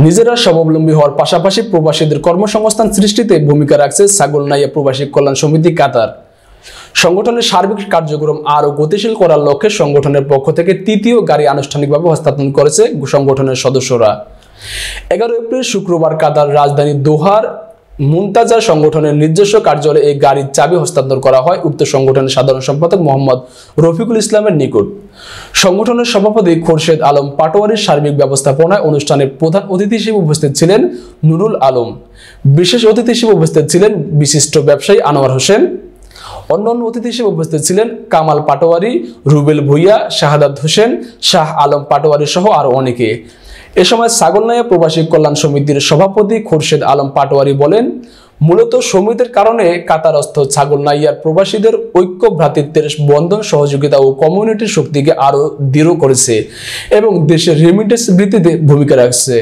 নিজেরা স্বাবলম্বী হওয়ার পাশাপাশি প্রবাসীদের কর্মসংস্থান সৃষ্টিতে ভূমিকা রাখছে ছাগলনাইয়া প্রবাসী কল্যাণ সমিতি কাতার। সংগঠনের সার্বিক কার্যক্রম আরও গতিশীল করার লক্ষ্যে সংগঠনের পক্ষ থেকে তৃতীয় গাড়ি আনুষ্ঠানিকভাবে হস্তান্তর করেছে সংগঠনের সদস্যরা। 11 এপ্রিল শুক্রবার কাতার রাজধানী দোহার মুনতাজা সংগঠনের নিজস্ব কার্যালয়ে এই গাড়ির চাবি হস্তান্তর করা হয় উক্ত সংগঠনের সাধারণ সম্পাদক মোহাম্মদ রফিকুল ইসলামের নিকট। সংগঠনের সভাপতি খোরশেদ আলম পাটোয়ারির সার্বিক ব্যবস্থাপনায় অনুষ্ঠানে প্রধান অতিথি হিসেবে উপস্থিত ছিলেন নুরুল আলম। বিশেষ অতিথি হিসেবে উপস্থিত ছিলেন বিশিষ্ট ব্যবসায়ী আনোয়ার হোসেন। অন্যান্য অতিথি হিসেবে উপস্থিত ছিলেন কামাল পাটোয়ারি, রুবেল ভুইয়া, শাহাদাত হোসেন, শাহ আলম পাটোয়ারি সহ আরো অনেকে। এ সময় ছাগলনাইয়া প্রবাসী কল্যাণ সমিতির সভাপতি খোরশেদ আলম পাটোয়ারি বলেন, মূলত সমিতির কারণে কাতারস্থ ছাগলনাইয়ার প্রবাসীদের ঐক্য, ভ্রাতৃত্বের বন্ধন, সহযোগিতা ও কমিউনিটির শক্তিকে আরো দৃঢ় করেছে এবং দেশের রেমিটেন্স বৃদ্ধিতে ভূমিকা রাখছে।